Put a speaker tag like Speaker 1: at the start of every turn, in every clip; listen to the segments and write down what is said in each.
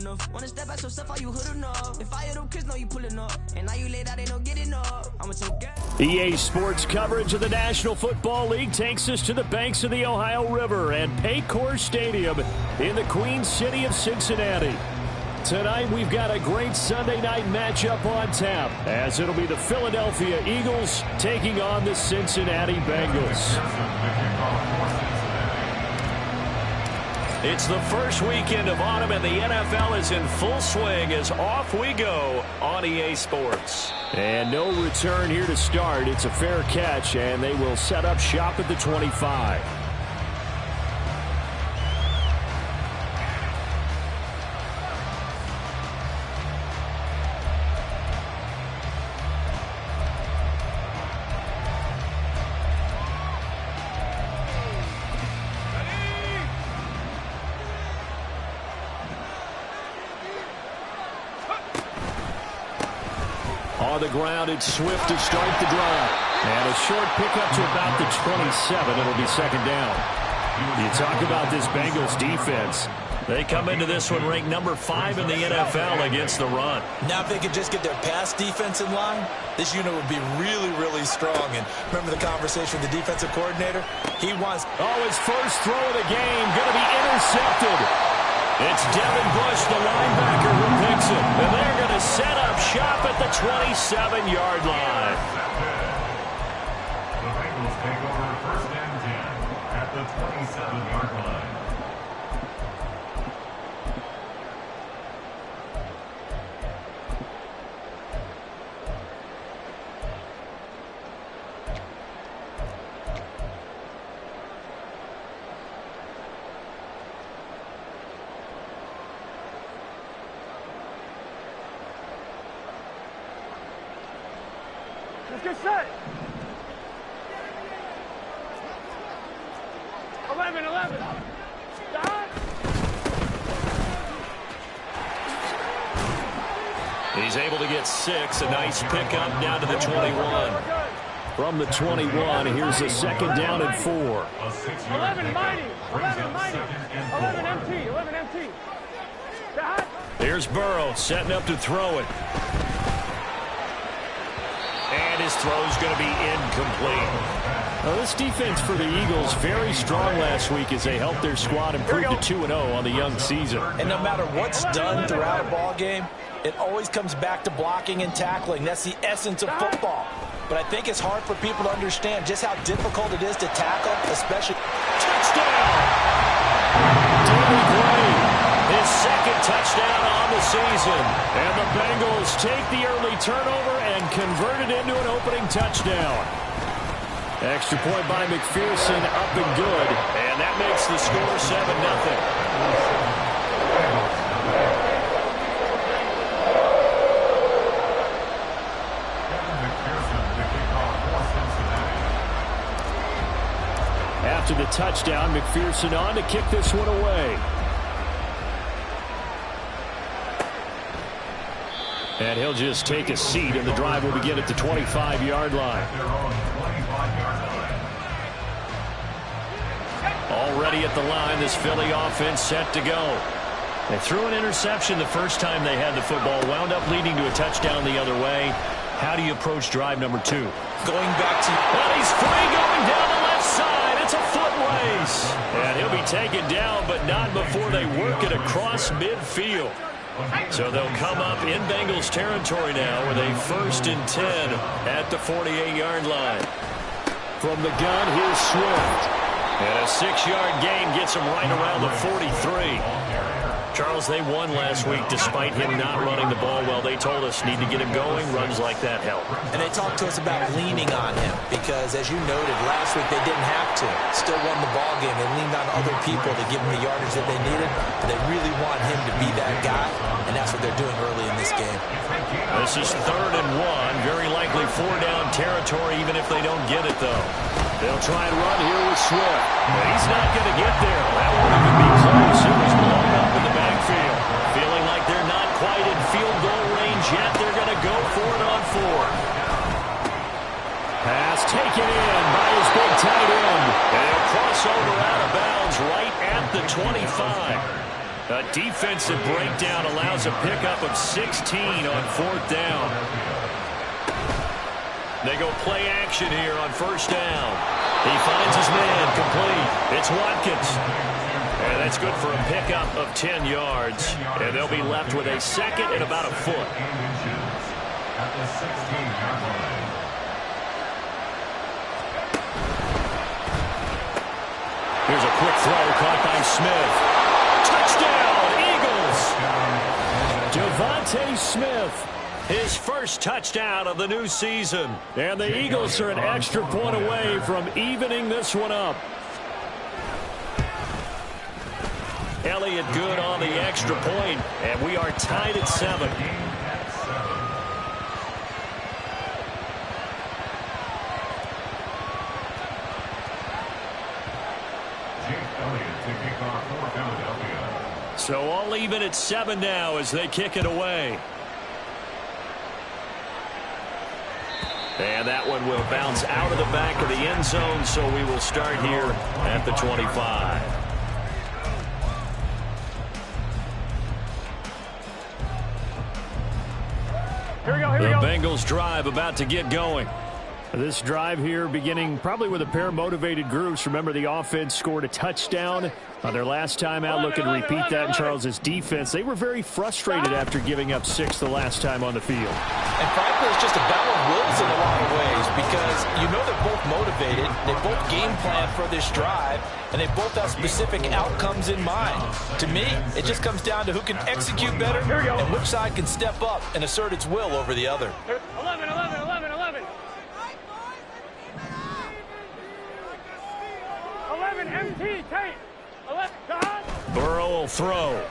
Speaker 1: enough. Wanna step back, so stuff, how you hood enough. If I hear them kids, know you pulling up. And now you laid out, they don't get enough. I'm with some girl.
Speaker 2: EA Sports coverage of the National Football League takes us to the banks of the Ohio River and Paycor Stadium in the Queen City of Cincinnati. Tonight, we've got a great Sunday night matchup on tap, as it'll be the Philadelphia Eagles taking on the Cincinnati Bengals. It's the first weekend of autumn, and the NFL is in full swing as off we go on EA Sports. And no return here to start. It's a fair catch, and they will set up shop at the 25. On the ground, it's Swift to start the drive. And a short pickup to about the 27. It'll be second down. You talk about this Bengals defense. They come into this one ranked number 5 in the NFL against the run.
Speaker 3: Now if they could just get their pass defense in line, this unit would be really, really strong. And remember the conversation with the defensive coordinator? He wants...
Speaker 2: Oh, his first throw of the game going to be intercepted. It's Devin Bush, the linebacker, who picks it. And they're going to set up shop at the 27-yard line.
Speaker 4: The Bengals take over first and 10 at the 27-yard line.
Speaker 5: Let's get set. 11. Stop.
Speaker 2: He's able to get 6. A nice pickup down to the 21. From the 21, here's a second down and 4.
Speaker 5: 11 mighty. 11 empty. Stop.
Speaker 2: Here's Burrow setting up to throw it. And his throw's going to be incomplete. Now, this defense for the Eagles very strong last week as they helped their squad improve to 2-0 on the young season.
Speaker 3: And no matter what's done throughout a ball game, it always comes back to blocking and tackling. That's the essence of football. But I think it's hard for people to understand just how difficult it is to tackle, especially...
Speaker 2: Touchdown! David Gray, his second touchdown on the season. And the Bengals take the early turnover and convert it into an opening touchdown. Extra point by McPherson, up and good. And that makes the score 7-0. After the touchdown, McPherson on to kick this one away. And he'll just take a seat, and the drive will begin at the 25-yard line. Already at the line, this Philly offense set to go. They threw an interception the first time they had the football, wound up leading to a touchdown the other way. How do you approach drive number 2?
Speaker 3: Going back to...
Speaker 2: Well, he's free going down the left side. It's a foot race. And he'll be taken down, but not before they work it across midfield. So they'll come up in Bengals territory now with a 1st and 10 at the 48-yard line. From the gun, here's Swift. And a 6-yard gain gets him right around the 43. Charles, they won last week despite him not running the ball well. They told us need to get him going. Runs like that help.
Speaker 3: And they talked to us about leaning on him because, as you noted, last week they didn't have to. Still won the ball game. They leaned on other people to give them the yardage that they needed. But they really want him to be that guy, and that's what they're doing early in this game.
Speaker 2: This is 3rd and 1. Very likely 4-down territory, even if they don't get it, though. They'll try and run here with Swift. But he's not going to get there. That won't even be close. It was blown up in the backfield. Feeling like they're not quite in field goal range yet. They're going to go for it on 4. Pass taken in by his big tight end. And he'll cross over out of bounds right at the 25. A defensive breakdown allows a pickup of 16 on 4th down. They go play action here on 1st down. He finds his man complete. It's Watkins. And that's good for a pickup of 10 yards. And they'll be left with a 2nd and about a foot.
Speaker 4: At the 16-yard line.
Speaker 2: Here's a quick throw caught by Smith. Touchdown, Eagles! Devontae Smith, his first touchdown of the new season. And the Eagles are an extra point away from evening this one up. Elliott good on the extra point, and we are tied at 7. So all even at 7 now as they kick it away. And that one will bounce out of the back of the end zone, so we will start here at the 25.
Speaker 5: Here we go, here we
Speaker 2: The
Speaker 5: go.
Speaker 2: Bengals drive about to get going. This drive here beginning probably with a pair of motivated groups. Remember, the offense scored a touchdown on their last time out. Looking to repeat that in Charles's defense. They were very frustrated after giving up 6 the last time on the field.
Speaker 3: And frankly, it's just a battle of wills in a lot of ways because you know they're both motivated. They both game plan for this drive, and they both have specific outcomes in mind. To me, it just comes down to who can execute better and which side can step up and assert its will over the other.
Speaker 5: 11, 11, 11, 11. 11 MT, Tate. 11, John.
Speaker 2: Burrow will throw.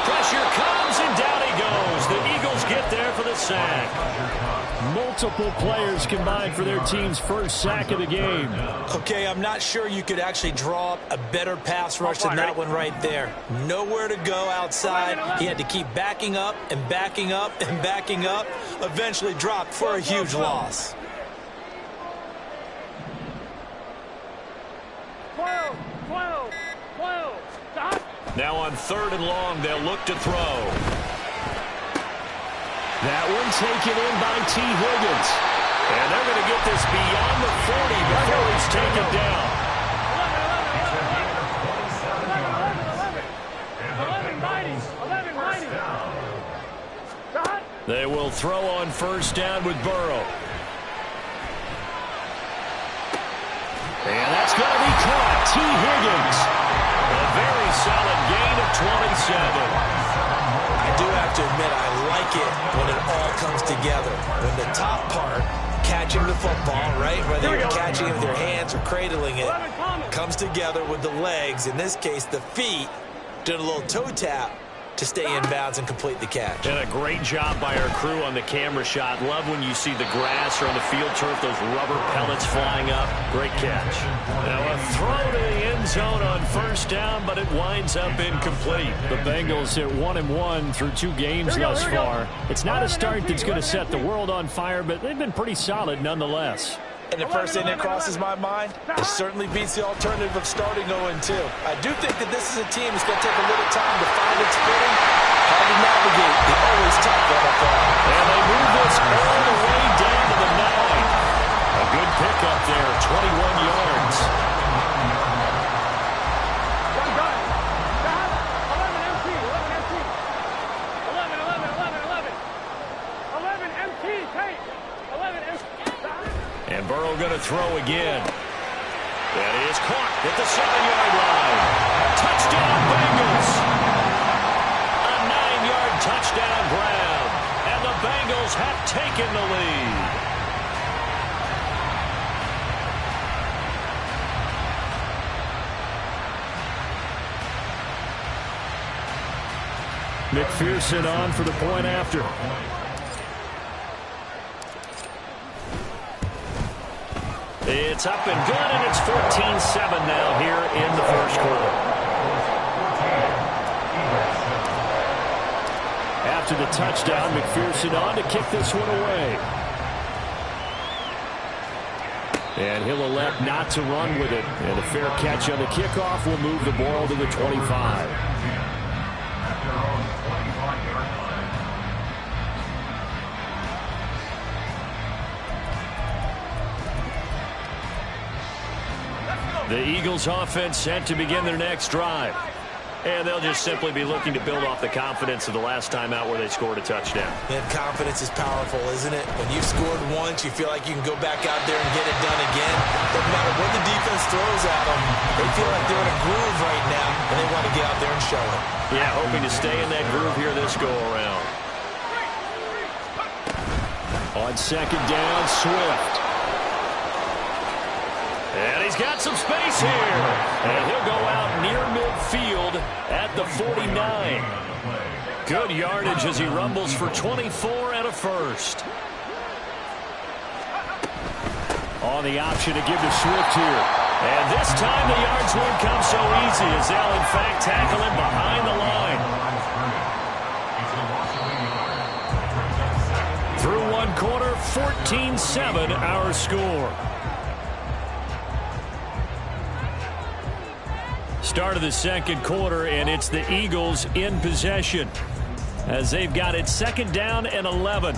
Speaker 2: Pressure comes, and down he goes. The Eagles get there for the sack. Multiple players combined for their team's first sack of the game.
Speaker 3: Okay, I'm not sure you could actually draw up a better pass rush than that one right there. Nowhere to go outside. He had to keep backing up and backing up and backing up. Eventually dropped for a huge loss.
Speaker 5: 12, 12, 12. John.
Speaker 2: Now on 3rd and long, they'll look to throw. That one taken in by T. Higgins. And they're going to get this beyond the 40 before he's taken down.
Speaker 5: 11, 11, 11, 11. 11 mighty, 11 mighty. John.
Speaker 2: They will throw on 1st down with Burrow. And that's going to be caught. T. Higgins. A very solid gain of 27.
Speaker 3: I do have to admit, I like it when it all comes together. When the top part, catching the football, right, whether you're catching it with your hands or cradling it, comes together with the legs, in this case the feet, doing a little toe tap to stay in bounds and complete the catch.
Speaker 2: And a great job by our crew on the camera shot. Love when you see the grass or on the field turf, those rubber pellets flying up. Great catch. Now a throw to the end zone on 1st down, but it winds up incomplete. The Bengals at 1-1 through 2 games thus far. It's not a start that's going to set the world on fire, but they've been pretty solid nonetheless.
Speaker 3: And the first thing that crosses my mind, it certainly beats the alternative of starting 0-2. I do think that this is a team that's going to take a little time to find its footing. Hard to navigate the always tough NFL.
Speaker 2: And they move this all the way down to the 9. A good pickup there, 21 yards.
Speaker 5: John. 11 MT, 11 MT. 11, 11, 11, 11. 11 MT, Tate. 11 MT.
Speaker 2: And Burrow going to throw again. That is caught at the 7-yard line. Touchdown, Bengals. A 9-yard touchdown grab. And the Bengals have taken the lead. McPherson on for the point after. It's up and good, and it's 14-7 now here in the first quarter. After the touchdown, McPherson on to kick this one away. And he'll elect not to run with it. And a fair catch on the kickoff will move the ball to the 25. The Eagles offense set to begin their next drive. And they'll just simply be looking to build off the confidence of the last time out where they scored a touchdown.
Speaker 3: And confidence is powerful, isn't it? When you've scored once, you feel like you can go back out there and get it done again. Doesn't matter what the defense throws at them. They feel like they're in a groove right now, and they want to get out there and show it.
Speaker 2: Yeah, hoping to stay in that groove here this go-around. On second down, Swift. And he's got some space here. And he'll go out near midfield at the 49. Good yardage as he rumbles for 24 and a first. On the option to give to Swift here. And this time the yards won't come so easy as they'll in fact tackle him behind the line. Through one quarter, 14-7 our score. Start of the second quarter, and it's the Eagles in possession as they've got it second down and 11.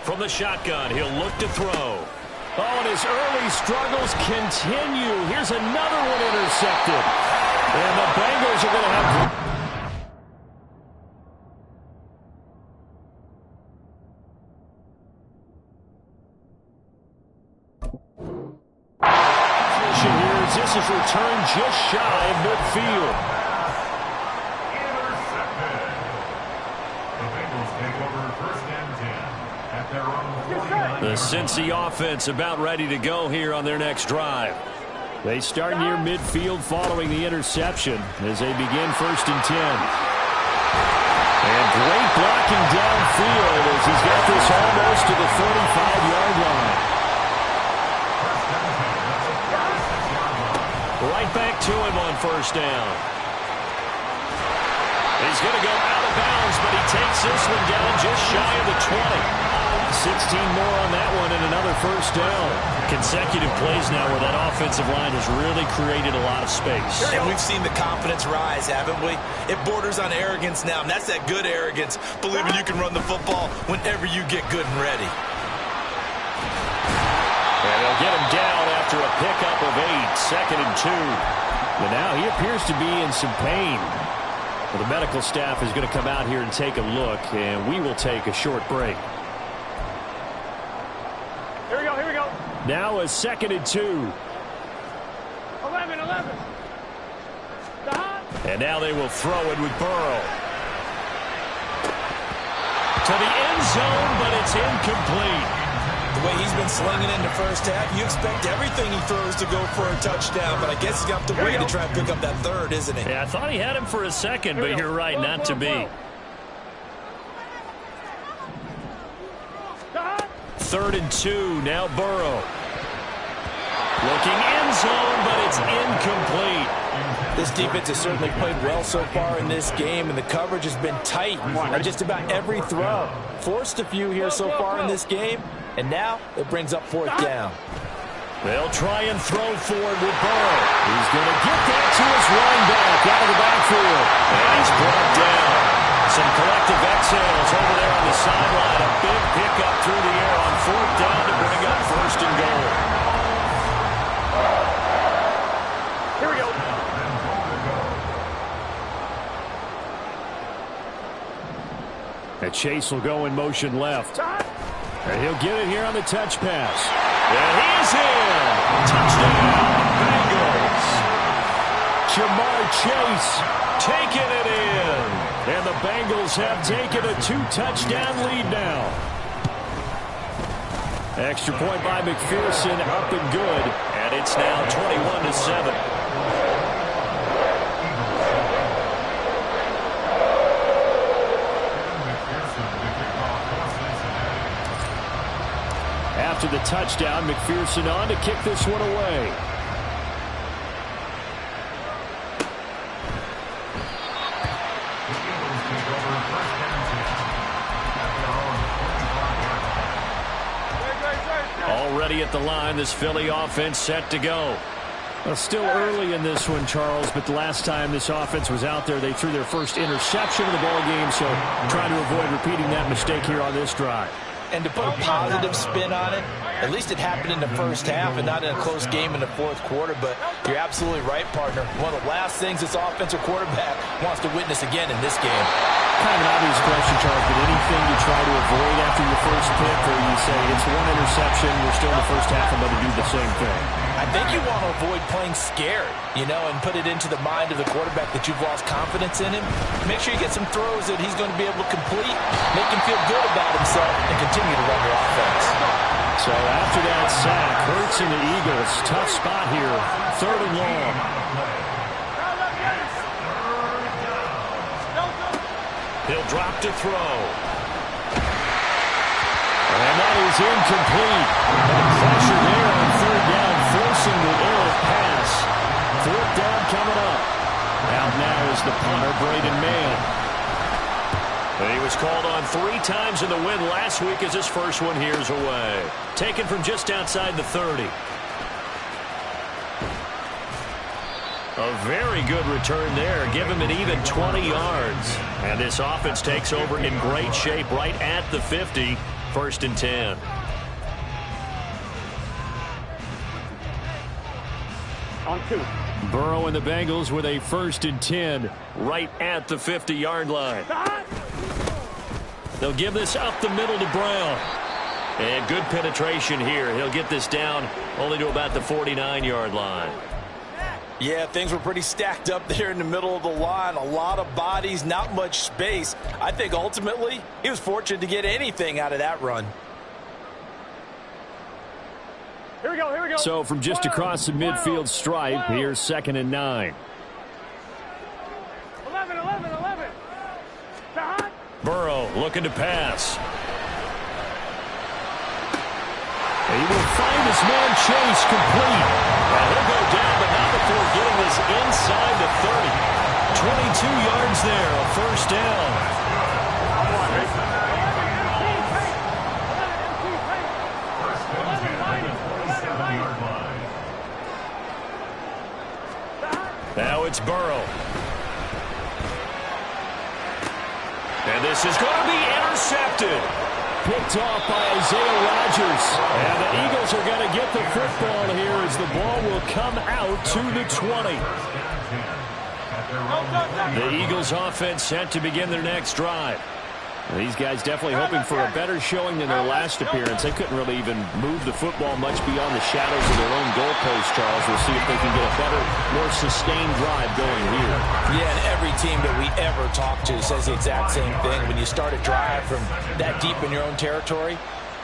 Speaker 2: From the shotgun, he'll look to throw. Oh, and his early struggles continue. Here's another one intercepted. And the Bengals are going to have... This is returned just shy of midfield.
Speaker 4: Intercepted. The Bengals take over first and 10 at their own 49.
Speaker 2: The Cincy offense about ready to go here on their next drive. They start near midfield following the interception as they begin first and 10. And great blocking downfield as he's got this almost to the 35-yard line. Right back to him on first down. He's going to go out of bounds, but he takes this one down just shy of the 20. 16 more on that one and another first down. Consecutive plays now where that offensive line has really created a lot of space.
Speaker 3: And we've seen the confidence rise, haven't we? It borders on arrogance now, and that's that good arrogance, believing you can run the football whenever you get good and ready.
Speaker 2: And they'll get him down after a pickup of 8, second and 2. And now he appears to be in some pain. Well, the medical staff is going to come out here and take a look, and we will take a short break.
Speaker 5: Here we go, here we go.
Speaker 2: Now a second and 2.
Speaker 5: 11.
Speaker 2: And now they will throw it with Burrow. To the end zone, but it's incomplete.
Speaker 3: The way he's been slinging in the first half, you expect everything he throws to go for a touchdown, but I guess he's got to wait to try and pick up that third, isn't he?
Speaker 2: Yeah, I thought he had him for a second, but you're right, not to be. Third and 2, now Burrow. Looking end zone, but it's incomplete.
Speaker 3: This defense has certainly played well so far in this game, and the coverage has been tight on just about every throw. Forced a few here so far in this game, and now it brings up fourth down.
Speaker 2: They'll try and throw forward with Burrow. He's going to get that to his running back out of the backfield. And he's brought down. Some collective exhales over there on the sideline. A big pickup through the air on fourth down to bring up first and goal.
Speaker 5: Here we go.
Speaker 2: And Chase will go in motion left. And he'll get it here on the touch pass. And he's in. Touchdown, Bengals. Jamar Chase taking it in. And the Bengals have taken a 2-touchdown lead now. Extra point by McPherson, up and good. And it's now 21-7. After the touchdown, McPherson on to kick this one away. ready at the line. This Philly offense set to go.
Speaker 6: Well, still early in this one, Charles, but the last time this offense was out there, they threw their first interception of the ball game, so trying to avoid repeating that mistake here on this drive.
Speaker 3: And to put a positive spin on it, at least it happened in the first half and not in a close game in the fourth quarter. But you're absolutely right, partner. One of the last things this offensive quarterback wants to witness again in this game.
Speaker 6: Kind of an obvious question, Charles, but anything you try to avoid after your first pick, or you say it's one interception, we're still in the first half, I'm going to do the same thing?
Speaker 3: I think you want to avoid playing scared, and put it into the mind of the quarterback that you've lost confidence in him. Make sure you get some throws that he's going to be able to complete, make him feel good about himself, and continue to run your offense.
Speaker 6: So after that sack, Hurts and the Eagles, tough spot here, 3rd and long.
Speaker 2: He'll drop to throw. And that is incomplete. And pressure there on 3rd down, forcing the errant pass. 4th down coming up. Out now is the punter, Braden Mann. He was called on 3 times in the win last week as his first one here's away. Taken from just outside the 30. A very good return there. Give him an even 20 yards. And this offense takes over in great shape right at the 50. 1st and 10.
Speaker 5: On 2.
Speaker 2: Burrow and the Bengals with a 1st and 10 right at the 50-yard line. They'll give this up the middle to Brown. And good penetration here. He'll get this down only to about the 49-yard line.
Speaker 3: Yeah, things were pretty stacked up there in the middle of the line. A lot of bodies, not much space. I think ultimately he was fortunate to get anything out of that run.
Speaker 5: Here we go, here we go.
Speaker 6: So from just across the midfield stripe, here's 2nd and 9.
Speaker 5: 11.
Speaker 2: Burrow looking to pass. He will find his man Chase complete. And he'll go down, but not before getting this inside the 30. 22 yards there, a 1st down. Now it's Burrow. And this is going to be intercepted. Picked off by Isaiah Rodgers. And the Eagles are going to get the football here as the ball will come out to the 20. The Eagles offense set to begin their next drive. These guys definitely hoping for a better showing than their last appearance. They couldn't really even move the football much beyond the shadows of their own goalpost, Charles. We'll see if they can get a better, more sustained drive going here.
Speaker 3: Yeah, and every team that we ever talk to says the exact same thing. When you start a drive from that deep in your own territory,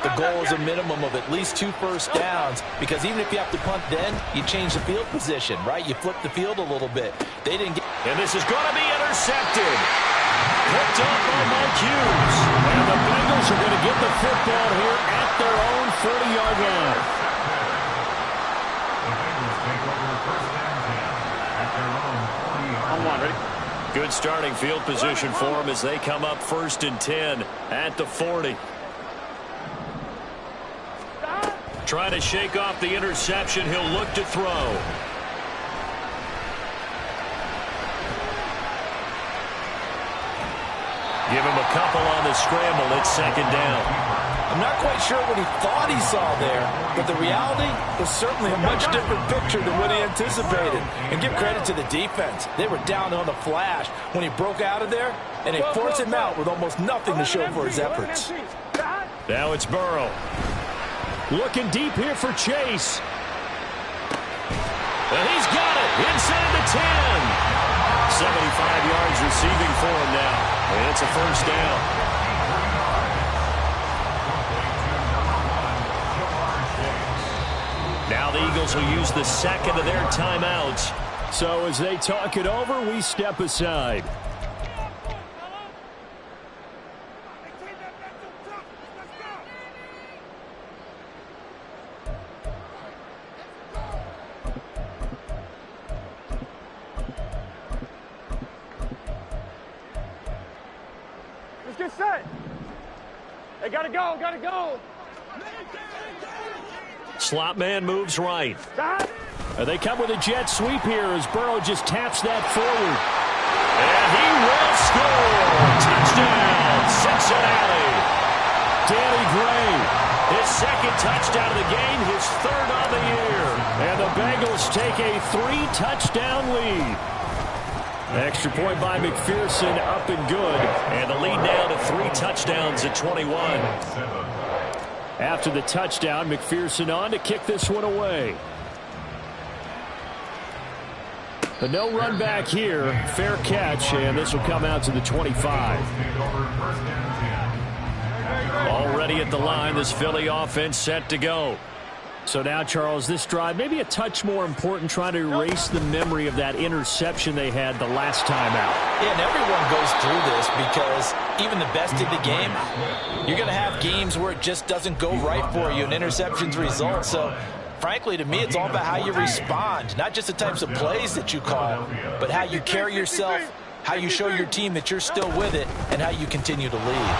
Speaker 3: the goal is a minimum of at least 2 first downs, because even if you have to punt then, you change the field position, right? You flip the field a little bit. They didn't get...
Speaker 2: And this is going to be intercepted. Picked up by Mike Hughes. And the Bengals are going to get the football here at their own 40-yard line.
Speaker 5: On 1, ready?
Speaker 2: Good starting field position for them as they come up 1st and 10 at the 40. Trying to shake off the interception. He'll look to throw. Give him a couple on the scramble. It's 2nd down.
Speaker 3: I'm not quite sure what he thought he saw there, but the reality was certainly a much different picture than what he anticipated. And give credit to the defense. They were down on the flash when he broke out of there, and they forced him out with almost nothing to show for his efforts.
Speaker 2: Now it's Burrow. Looking deep here for Chase. And he's got it inside the 10. 75 yards receiving for him now. And it's a 1st down. Now the Eagles will use the 2nd of their timeouts.
Speaker 6: So as they talk it over, we step aside.
Speaker 5: Let's get set. They gotta go, gotta go.
Speaker 2: slot man moves right.
Speaker 6: They come with a jet sweep here as Burrow just taps that forward.
Speaker 2: And he will score. Touchdown, Cincinnati.
Speaker 6: Danny Gray.
Speaker 2: His second touchdown of the game, his third on the year.
Speaker 6: And the Bengals take a 3-touchdown lead. Extra point by McPherson, up and good.
Speaker 2: And the lead now to 3 touchdowns at 21.
Speaker 6: After the touchdown, McPherson on to kick this one away. But no run back here. Fair catch, and this will come out to the 25.
Speaker 2: Already at the line, this Philly offense set to go.
Speaker 6: So now, Charles, this drive maybe a touch more important, trying to erase the memory of that interception they had the last time out.
Speaker 3: Yeah, and everyone goes through this because even the best in the game, you're going to have games where it just doesn't go right for you and interceptions result. So, frankly, to me, it's all about how you respond, not just the types of plays that you call, but how you carry yourself, how you show your team that you're still with it, and how you continue to lead.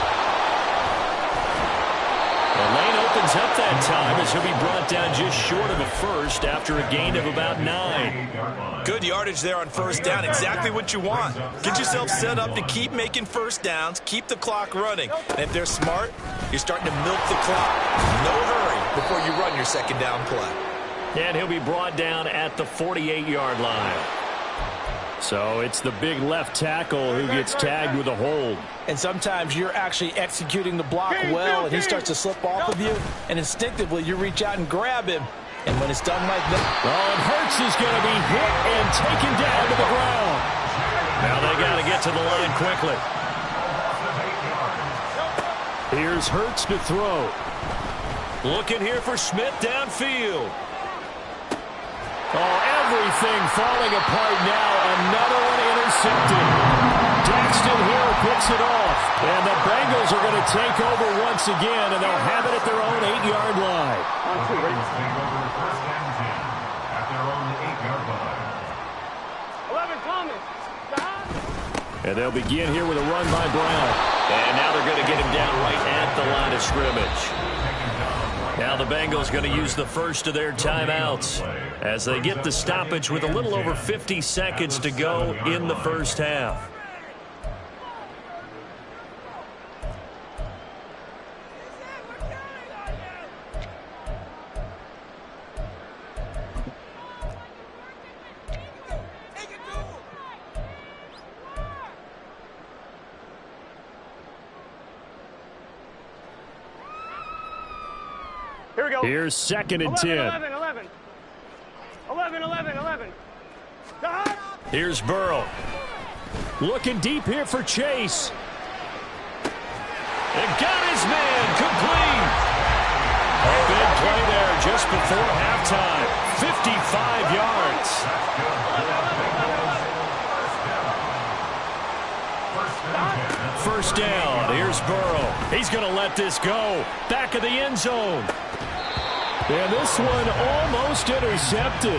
Speaker 2: The lane opens up that time as he'll be brought down just short of a first after a gain of about 9.
Speaker 7: Good yardage there on first down. Exactly what you want. Get yourself set up to keep making first downs, keep the clock running. And if they're smart, you're starting to milk the clock. No hurry before you run your second down play.
Speaker 2: And he'll be brought down at the 48-yard line.
Speaker 6: So it's the big left tackle who gets tagged with a hold.
Speaker 3: And sometimes you're actually executing the block well, and he starts to slip off of you, and instinctively you reach out and grab him. And when it's done like that...
Speaker 6: Oh, and Hurts is going to be hit and taken down to the ground.
Speaker 2: Now they got to get to the line quickly.
Speaker 6: Here's Hurts to throw.
Speaker 2: Looking here for Smith downfield.
Speaker 6: Oh, everything falling apart now. Another one intercepted. Daxton Hill picks it off. And the Bengals are going to take over once again, and they'll have it at their own 8-yard line.
Speaker 4: Take over first and 10 at their own 8-yard line.
Speaker 5: 11 coming.
Speaker 6: And they'll begin here with a run by Brown.
Speaker 2: And now they're going to get him down right at the line of scrimmage. Now the Bengals going to use the first of their timeouts as they get the stoppage with a little over 50 seconds to go in the first half.
Speaker 5: Here we go.
Speaker 6: Here's 2nd and 10.
Speaker 5: 11.
Speaker 2: Here's Burrow.
Speaker 6: Looking deep here for Chase.
Speaker 2: And got his man complete. A big play there just before halftime. 55 yards. First down. Here's Burrow. He's going to let this go. Back of the end zone.
Speaker 6: And this one almost intercepted.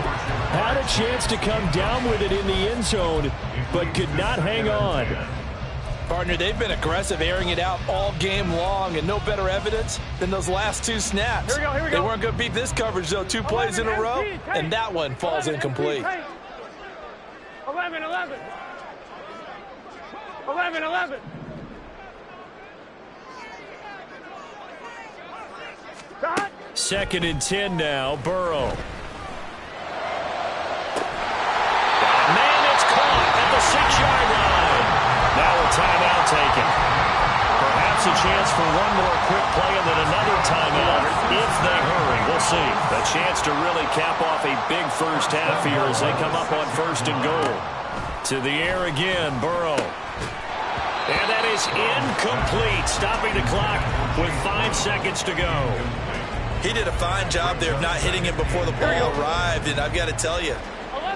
Speaker 6: Had a chance to come down with it in the end zone, but could not hang on.
Speaker 3: Partner, they've been aggressive, airing it out all game long, and no better evidence than those last 2 snaps.
Speaker 5: Here we go.
Speaker 3: They weren't going to beat this coverage, though. 2 plays in a row, and that one falls incomplete.
Speaker 5: 11.
Speaker 2: 2nd and 10 now. Burrow. Man, it's caught at the 6-yard line. Now a timeout taken. Perhaps a chance for one more quick play and then another timeout if they hurry. We'll see. A chance to really cap off a big first half here as they come up on 1st and goal. To the air again, Burrow. And that is incomplete, stopping the clock with 5 seconds to go.
Speaker 7: He did a fine job there of not hitting him before the ball arrived, and I've got to tell you,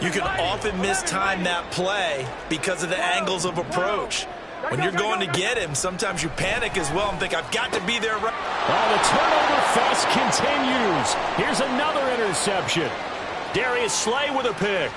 Speaker 7: you can often mistime that play because of the angles of approach. When you're going to get him, sometimes you panic as well and think, I've got to be there.
Speaker 6: Oh, the turnover fest continues. Here's another interception.
Speaker 2: Darius Slay with a pick.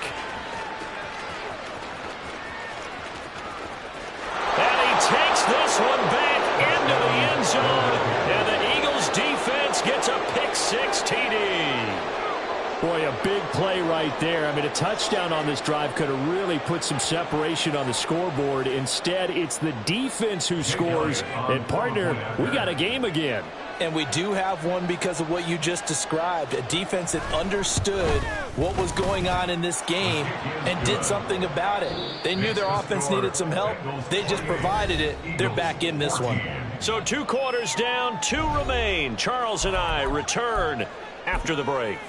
Speaker 2: And he takes this one back into the end zone. And the Eagles defense Diggs gets a pick-6 TD.
Speaker 6: Boy, a big play right there. I mean, a touchdown on this drive could have really put some separation on the scoreboard. Instead, it's the defense who scores. And, partner, we got a game again.
Speaker 3: And we do have one because of what you just described. A defense that understood what was going on in this game and did something about it. They knew their offense needed some help. They just provided it. They're back in this one.
Speaker 2: So 2 quarters down, 2 remain. Charles and I return after the break.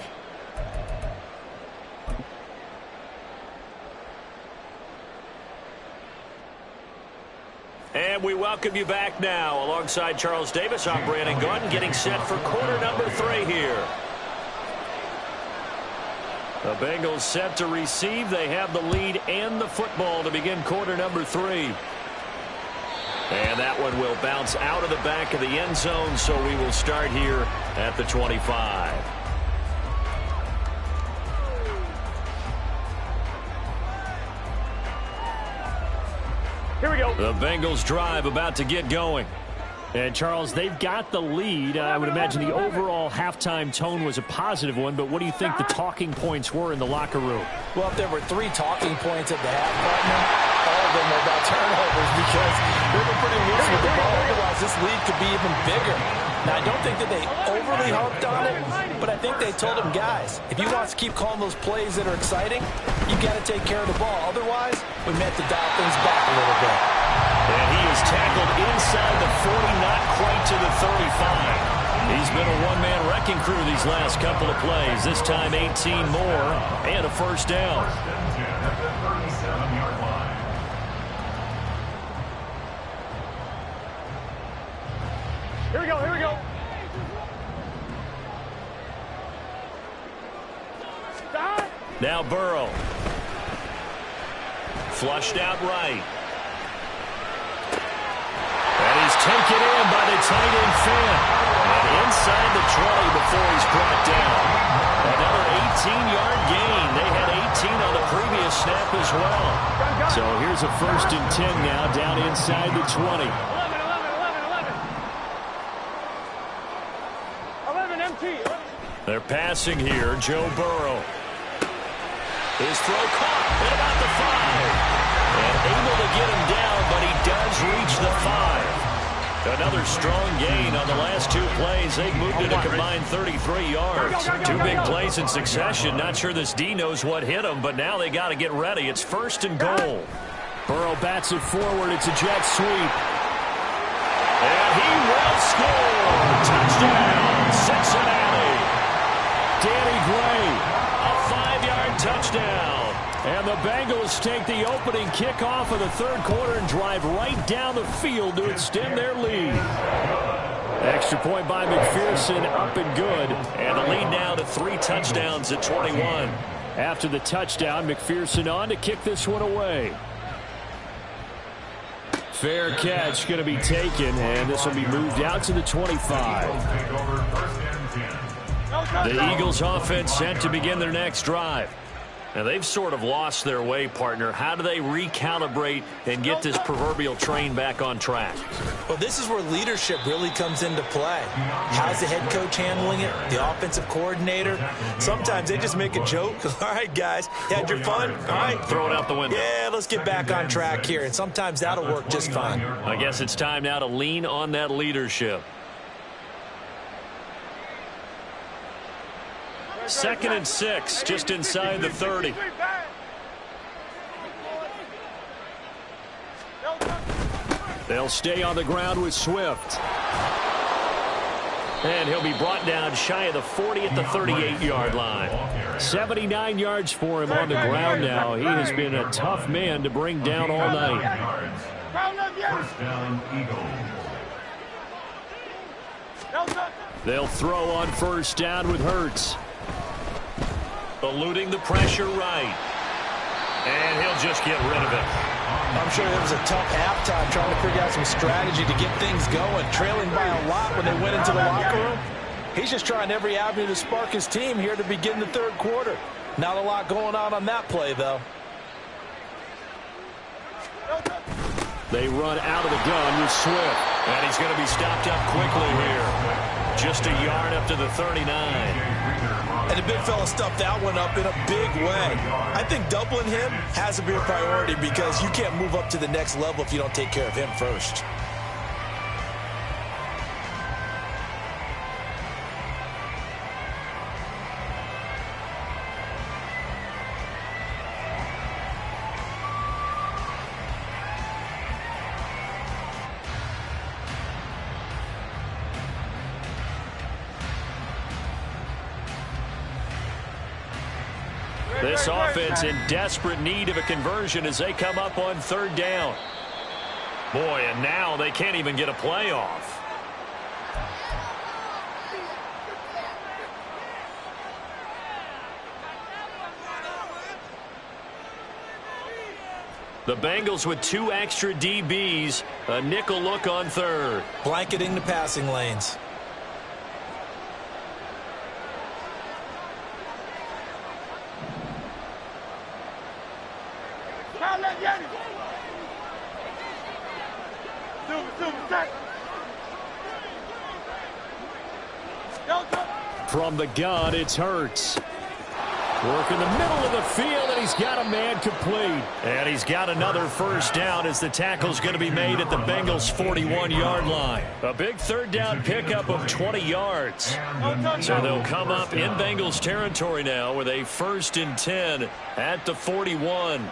Speaker 2: And we welcome you back now. Alongside Charles Davis, I'm Brandon Gunn, getting set for quarter number 3 here. The Bengals set to receive. They have the lead and the football to begin quarter number 3. And that one will bounce out of the back of the end zone, so we will start here at the 25.
Speaker 5: Here we go.
Speaker 2: The Bengals drive about to get going.
Speaker 6: And, Charles, they've got the lead. I would imagine the overall halftime tone was a positive one, but what do you think the talking points were in the locker room?
Speaker 3: Well, if there were 3 talking points at the half, partner, all of them were about turnovers because they were pretty loose with the ball. Otherwise, this lead could be even bigger. Now, I don't think that they overly harped on it, but I think they told them, guys, if you want to keep calling those plays that are exciting, you got to take care of the ball. Otherwise, we meant to dial things back a little bit.
Speaker 2: And he is tackled inside the 40, not quite to the 35. He's been a one-man wrecking crew these last couple of plays. This time 18 more and a first down.
Speaker 5: Here we go, here we go.
Speaker 2: Now Burrow. Flushed out right. And he's taken in by the tight end Fant. And inside the 20 before he's brought down. Another 18-yard gain. They had 18 on the previous snap as well.
Speaker 6: So here's a 1st and 10 now down inside the 20.
Speaker 5: 11 MT.
Speaker 2: They're passing here. Joe Burrow. His throw caught at about the 5. And able to get him down, but he does reach the 5. Another strong gain on the last 2 plays. They've moved it a combined 33 yards. 2 big plays in succession. Not sure this D knows what hit him, but now they got to get ready. It's 1st and goal.
Speaker 6: Burrow bats it forward. It's a jet sweep.
Speaker 2: And he will score. Touchdown, Cincinnati.
Speaker 6: Danny Gray.
Speaker 2: A 5-yard touchdown.
Speaker 6: And the Bengals take the opening kickoff of the 3rd quarter and drive right down the field to extend their lead. Extra point by McPherson, up and good.
Speaker 2: And the lead now to 3 touchdowns at 21.
Speaker 6: After the touchdown, McPherson on to kick this one away. Fair catch going to be taken, and this will be moved out to the 25.
Speaker 2: The Eagles offense set to begin their next drive. Now, they've sort of lost their way, partner. How do they recalibrate and get this proverbial train back on track?
Speaker 3: Well, this is where leadership really comes into play. How's the head coach handling it? The offensive coordinator? Sometimes they just make a joke. All right, guys, you had your fun? All right.
Speaker 2: Throw it out the window.
Speaker 3: Yeah, let's get back on track here. And sometimes that'll work just fine.
Speaker 2: I guess it's time now to lean on that leadership. 2nd and 6, just inside the 30.
Speaker 6: They'll stay on the ground with Swift.
Speaker 2: And he'll be brought down shy of the 40 at the 38-yard line.
Speaker 6: 79 yards for him on the ground now. He has been a tough man to bring down all night.
Speaker 4: First down, Eagles.
Speaker 6: They'll throw on 1st down with Hurts.
Speaker 2: Eluding the pressure right. And he'll just get rid of it.
Speaker 3: I'm sure it was a tough halftime trying to figure out some strategy to get things going. Trailing by a lot when they went into the locker room. He's just trying every avenue to spark his team here to begin the 3rd quarter. Not a lot going on that play, though.
Speaker 6: They run out of the gun with Swift.
Speaker 2: And he's going to be stopped up quickly here. just a yard up to the 39.
Speaker 7: And the big fella stuffed that one up in a big way. I think doubling him has to be a priority because you can't move up to the next level if you don't take care of him first.
Speaker 2: This offense in desperate need of a conversion as they come up on third down. Boy, and now they can't even get a playoff. The Bengals with 2 extra DBs, a nickel look on third.
Speaker 7: Blanketing the passing lanes.
Speaker 6: From the gun, it's Hurts. Work in the middle of the field, and he's got a man complete.
Speaker 2: And he's got another first down as the tackle's going to be made at the Bengals' 41-yard line. A big third down pickup of 20 yards. So they'll come up in Bengals territory now with a 1st and 10 at the 41.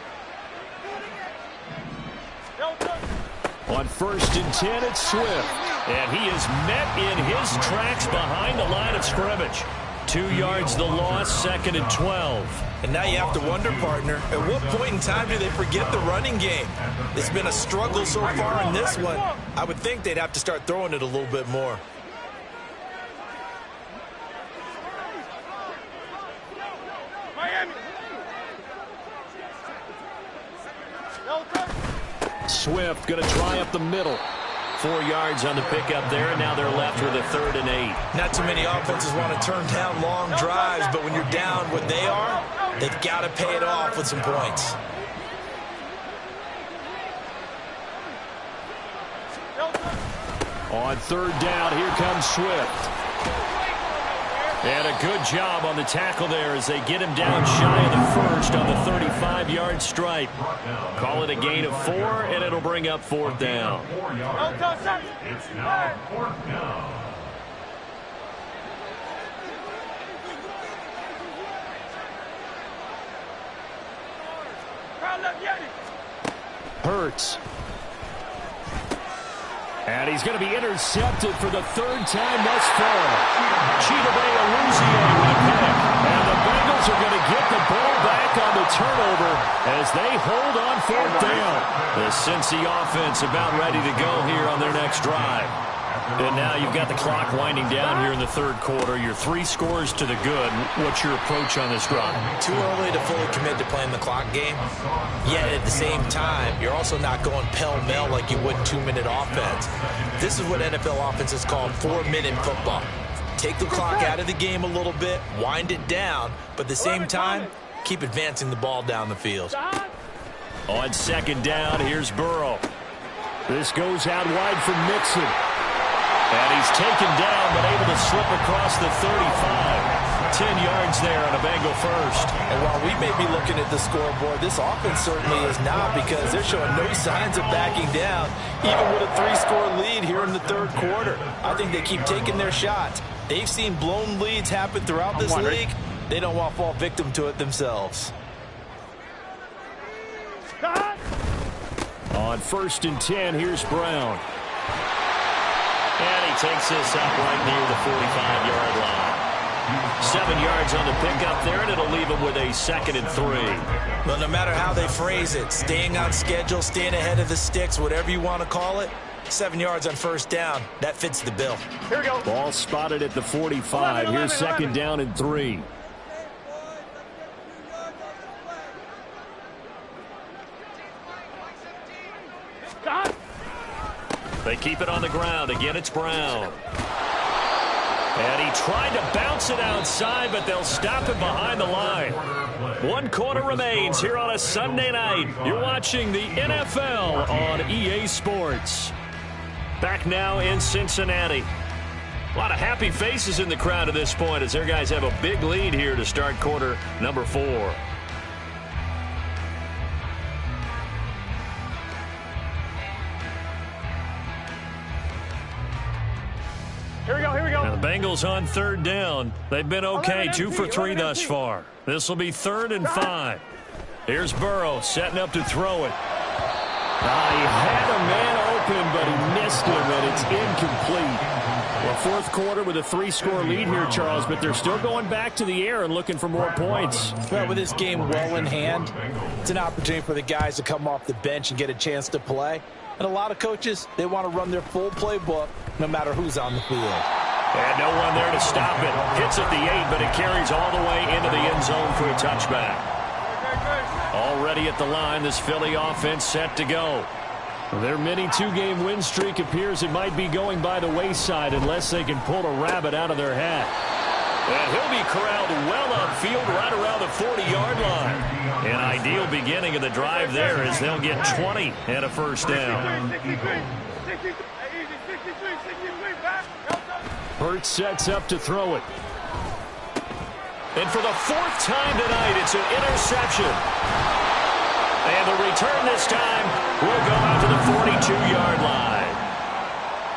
Speaker 6: On 1st and 10, it's Swift.
Speaker 2: And he is met in his tracks behind the line of scrimmage. 2 yards the loss, 2nd and 12.
Speaker 7: And now you have to wonder, partner, at what point in time do they forget the running game? It's been a struggle so far in this one. I would think they'd have to start throwing it a little bit more.
Speaker 6: Swift going to try up the middle.
Speaker 2: 4 yards on the pickup there, and now they're left with a 3rd and 8.
Speaker 7: Not too many offenses want to turn down long drives, but when you're down what they are, they've got to pay it off with some points.
Speaker 6: On 3rd down, here comes Swift.
Speaker 2: And a good job on the tackle there as they get him down shy of the 1st on the 35-yard stripe. Call it a gain of 4, and it'll bring up 4th down.
Speaker 4: It's now 4th down.
Speaker 6: Hurts. And he's going to be intercepted for the 3rd time thus far. Chidobe Awuzie with a pick. And the Bengals are going to get the ball back on the turnover as they hold on 4th down.
Speaker 2: The Cincy offense about ready to go here on their next drive. And now you've got the clock winding down here in the 3rd quarter. You're 3 scores to the good. What's your approach on this drive?
Speaker 7: Too early to fully commit to playing the clock game. Yet at the same time, you're also not going pell-mell like you would in 2-minute offense. This is what NFL offenses call 4-minute football. Take the clock out of the game a little bit, wind it down, but at the same time, keep advancing the ball down the field.
Speaker 2: On 2nd down, here's Burrow.
Speaker 6: This goes out wide for Mixon.
Speaker 2: And he's taken down, but able to slip across the 35. 10 yards there on a Bengal first.
Speaker 7: And while we may be looking at the scoreboard, this offense certainly is not, because they're showing no signs of backing down, even with a 3-score lead here in the 3rd quarter. I think they keep taking their shots. They've seen blown leads happen throughout this league. They don't want to fall victim to it themselves.
Speaker 6: On 1st and 10, here's Brown.
Speaker 2: And he takes this up right near the 45-yard line. 7 yards on the pickup there, and it'll leave him with a 2nd and 3.
Speaker 7: Well, no matter how they phrase it, staying on schedule, staying ahead of the sticks, whatever you want to call it, 7 yards on 1st down, that fits the bill.
Speaker 5: Here we go.
Speaker 6: Ball spotted at the 45. Here's 2nd down and 3.
Speaker 2: They keep it on the ground. Again, it's Brown. And he tried to bounce it outside, but they'll stop it behind the line. 1 quarter remains here on a Sunday night. You're watching the NFL on EA Sports. Back now in Cincinnati. A lot of happy faces in the crowd at this point as their guys have a big lead here to start quarter number 4.
Speaker 5: Here we go, here we go.
Speaker 2: Now the Bengals on 3rd down. They've been okay, 2 for 3 thus far. This will be 3rd and 5. Here's Burrow setting up to throw it.
Speaker 6: He had a man open, but he missed him, and it's incomplete. Well, 4th quarter with a 3-score lead here, Charles, but they're still going back to the air and looking for more points.
Speaker 3: Well, with this game well in hand, it's an opportunity for the guys to come off the bench and get a chance to play. And a lot of coaches, they want to run their full playbook no matter who's on the field.
Speaker 2: And no one there to stop it. Hits at the 8, but it carries all the way into the end zone for a touchback. Already at the line, this Philly offense set to go. Their mini 2-game win streak appears it might be going by the wayside unless they can pull a rabbit out of their hat. And he'll be corralled well upfield right around the 40-yard line. An ideal beginning of the drive there as they'll get 20 and a first down.
Speaker 6: Hurts sets up to throw it.
Speaker 2: And for the 4th time tonight, it's an interception. And the return this time will go out to the 42-yard line.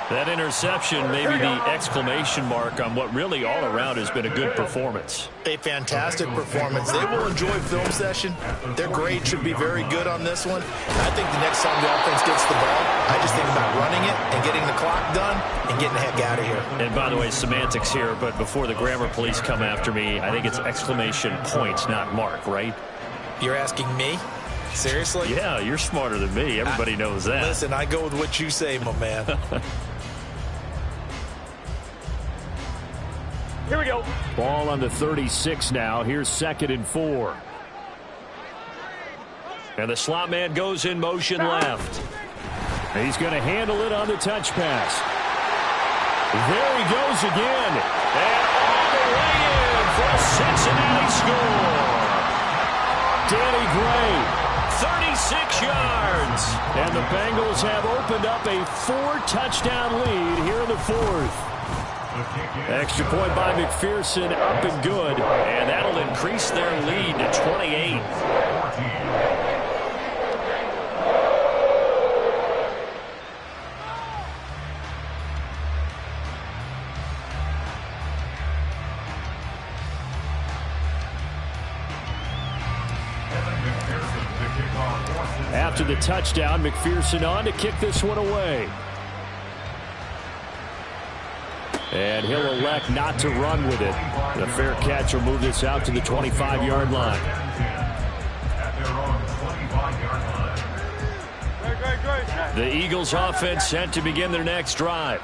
Speaker 2: That interception may be the exclamation mark on what really all around has been a good performance.
Speaker 7: A fantastic performance. They will enjoy film session. Their grade should be very good on this one. I think the next time the offense gets the ball, I just think about running it and getting the clock done and getting the heck out of here.
Speaker 2: And by the way, semantics here, but before the grammar police come after me, I think it's exclamation point, not mark, right?
Speaker 7: You're asking me? Seriously?
Speaker 2: Yeah, you're smarter than me. Everybody knows that.
Speaker 7: Listen, I go with what you say, my man.
Speaker 5: Here we go.
Speaker 6: Ball on the 36 now. Here's 2nd and 4.
Speaker 2: And the slot man goes in motion left.
Speaker 6: He's going to handle it on the touch pass. There he goes again.
Speaker 2: And all the way in for a Cincinnati score.
Speaker 6: Danny Gray.
Speaker 2: 36 yards.
Speaker 6: And the Bengals have opened up a 4-touchdown lead here in the 4th. Extra point by McPherson, up and good.
Speaker 2: And that'll increase their lead to 28.
Speaker 6: After the touchdown, McPherson on to kick this one away. And he'll elect not to run with it. The fair catch will move this out to the 25-yard line.
Speaker 2: The Eagles offense set to begin their next drive.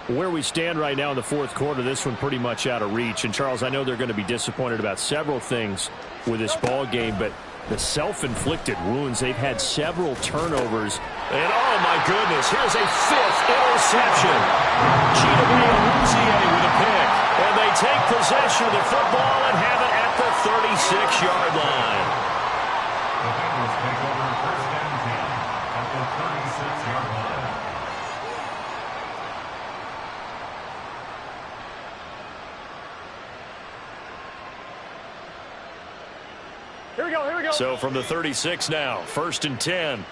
Speaker 6: Where we stand right now in the 4th quarter, this one pretty much out of reach. And, Charles, I know they're going to be disappointed about several things with this ball game, but the self-inflicted wounds, they've had several turnovers.
Speaker 2: And, oh, my goodness, here's a 5th interception. Chidobe with a pick. And they take possession of the football and have it at the 36-yard line.
Speaker 4: The Bengals take over 1st and 10 at the 36-yard line.
Speaker 5: Here we go, here we go.
Speaker 2: So from the 36 now, 1st and 10.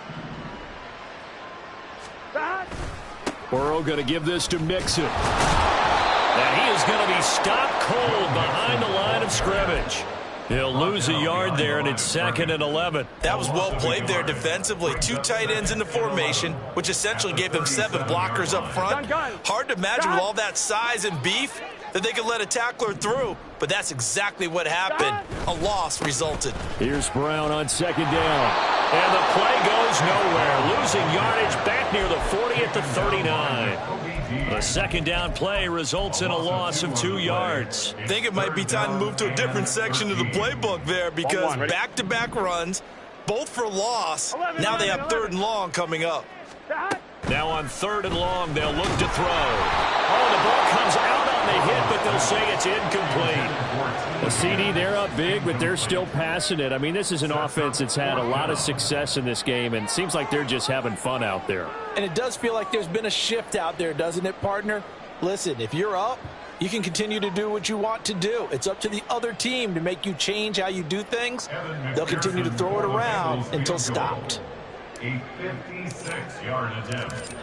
Speaker 6: Burrow going to give this to Mixon.
Speaker 2: And he is going to be stopped cold behind the line of scrimmage. He'll lose a yard there, and it's 2nd and 11.
Speaker 7: That was well played there defensively. 2 tight ends in the formation, which essentially gave them 7 blockers up front. Hard to imagine with all that size and beef that they could let a tackler through, but that's exactly what happened. A loss resulted.
Speaker 6: Here's Brown on 2nd down.
Speaker 2: And the play goes nowhere. Losing yardage back near the 40 at the 39. The 2nd down play results in a loss of 2 yards.
Speaker 7: I think it might be time to move to a different section of the playbook there because back-to-back runs, both for loss. Now they have 3rd and long coming up.
Speaker 2: Now on 3rd and long, they'll look to throw. Oh, the ball comes out on the hit, but they'll say it's incomplete.
Speaker 6: The CD, they're up big, but they're still passing it. I mean, this is an offense that's had a lot of success in this game, and it seems like they're just having fun out there.
Speaker 3: And it does feel like there's been a shift out there, doesn't it, partner? Listen, if you're up, you can continue to do what you want to do. It's up to the other team to make you change how you do things. They'll continue to throw it around until stopped.
Speaker 4: A 56-yard attempt.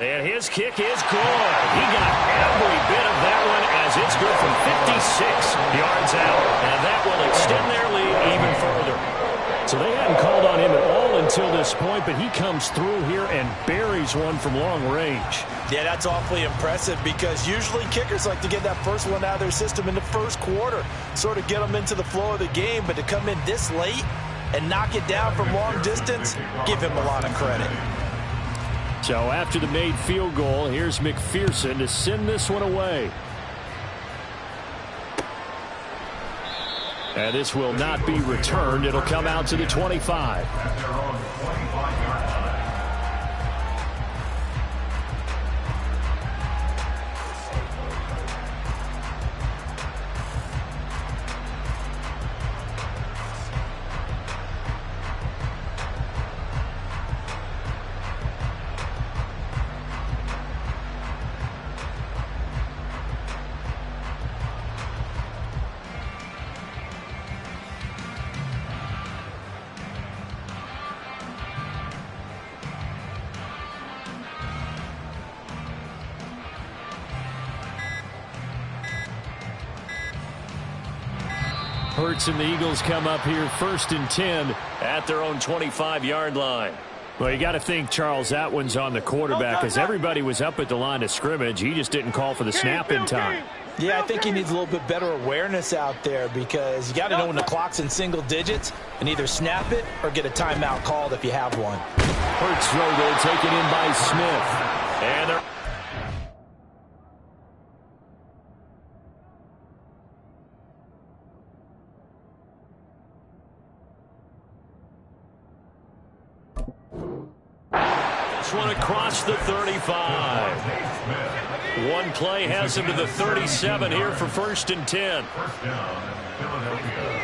Speaker 2: And his kick is good. He got every bit of that one as it's good from 56 yards out. And that will extend their lead even further.
Speaker 6: So they hadn't called on him at all until this point, but he comes through here and buries one from long range.
Speaker 3: Yeah, that's awfully impressive because usually kickers like to get that first one out of their system in the first quarter, sort of get them into the flow of the game, but to come in this late and knock it down from long distance, give him a lot of credit.
Speaker 6: So after the made field goal, here's McPherson to send this one away. And this will not be returned. It'll come out to the 25.
Speaker 4: At their own 25-yard line.
Speaker 6: Hurts and the Eagles come up here 1st and 10
Speaker 2: at their own 25-yard line.
Speaker 6: Well, you got to think, Charles, that one's on the quarterback as everybody was up at the line of scrimmage. He just didn't call for the snap in time.
Speaker 3: Yeah, I think he needs a little bit better awareness out there because you got to know when the clock's in single digits and either snap it or get a timeout called if you have one.
Speaker 6: Hurts throw there taken in by Smith.
Speaker 2: And they're one across the 35. One play has him to the 37 here for 1st and 10.
Speaker 4: First down, Philadelphia.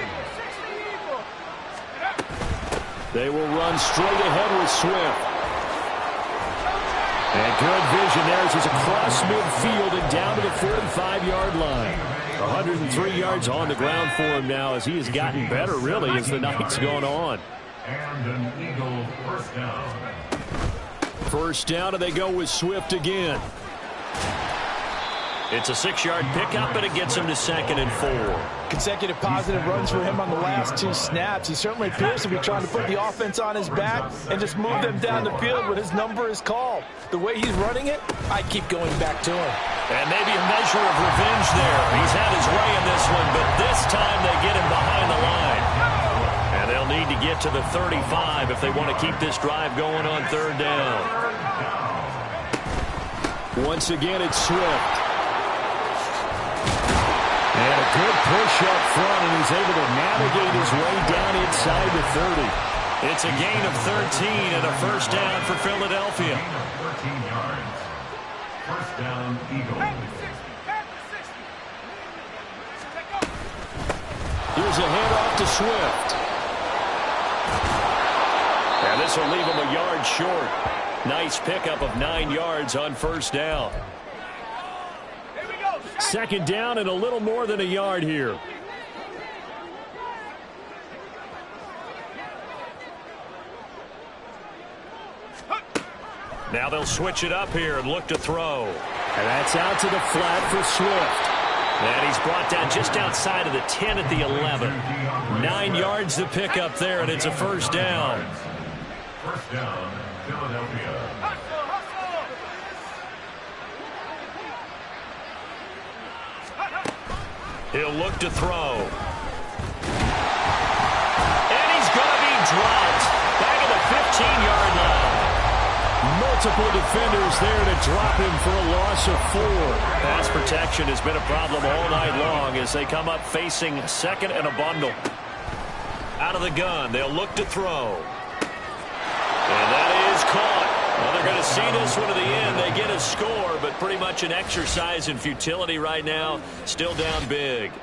Speaker 6: They will run straight ahead with Swift. And good vision there as he's across midfield and down to the 45-yard line. 103 yards on the ground for him now as he has gotten better, really, as the night's gone on.
Speaker 4: And an Eagle first down.
Speaker 6: First down, and they go with Swift again.
Speaker 2: It's a 6-yard pickup, and it gets him to 2nd and 4.
Speaker 3: Consecutive positive runs for him on the last 2 snaps. He certainly appears to be trying to put the offense on his back and just move them down the field when his number is called. The way he's running it, I keep going back to him.
Speaker 2: And maybe a measure of revenge there. He's had his way in this one, but this time they get him behind the line. And they'll need to get to the 35 if they want to keep this drive going on 3rd down.
Speaker 6: Once again, it's Swift. And a good push up front, and he's able to navigate his way down inside the 30.
Speaker 2: It's a gain of 13 and a first down for Philadelphia.
Speaker 4: Gain of 13 yards. First down, Eagles.
Speaker 6: Here's a handoff to Swift.
Speaker 2: And this will leave him a yard short. Nice pickup of 9 yards on first down.
Speaker 6: 2nd down and a little more than a yard here.
Speaker 2: Now they'll switch it up here and look to throw.
Speaker 6: And that's out to the flat for Swift.
Speaker 2: And he's brought down just outside of the 10 at the 11. 9 yards to pick up there, and it's a first down.
Speaker 4: First down, Philadelphia.
Speaker 2: He'll look to throw. And he's going to be dropped. Back at the 15-yard line.
Speaker 6: Multiple defenders there to drop him for a loss of 4.
Speaker 2: Pass protection has been a problem all night long as they come up facing 2nd and a bundle. Out of the gun, they'll look to throw. And that is caught. Well, they're going to see this one to the end. They get a score, but pretty much an exercise in futility right now. Still down big.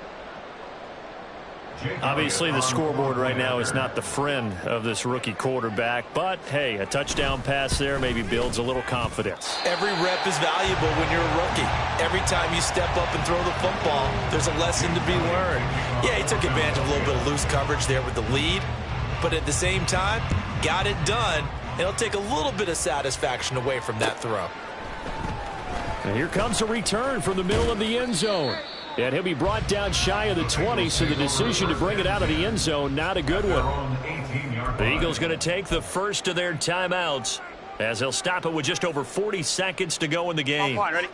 Speaker 6: Obviously, the scoreboard right now is not the friend of this rookie quarterback. But, hey, a touchdown pass there maybe builds a little confidence.
Speaker 7: Every rep is valuable when you're a rookie. Every time you step up and throw the football, there's a lesson to be learned. Yeah, he took advantage of a little bit of loose coverage there with the lead. But at the same time, got it done. It'll take a little bit of satisfaction away from that throw.
Speaker 6: And here comes a return from the middle of the end zone. And he'll be brought down shy of the 20, so the decision to bring it out of the end zone, not a good one.
Speaker 2: The Eagles going to take the first of their timeouts as they'll stop it with just over 40 seconds to go in the game.
Speaker 5: Ready?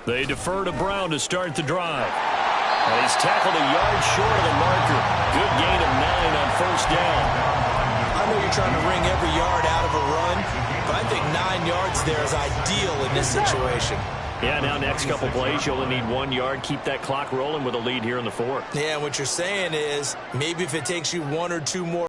Speaker 2: They defer to Brown to start the drive. And he's tackled a yard short of the marker. Good gain of 9 on first down.
Speaker 7: I know you're trying to wring every yard out of a run, but I think 9 yards there is ideal in this situation.
Speaker 2: Yeah, now next couple plays, you only need 1 yard. Keep that clock rolling with a lead here in the fourth.
Speaker 7: Yeah, what you're saying is maybe if it takes you 1 or 2 more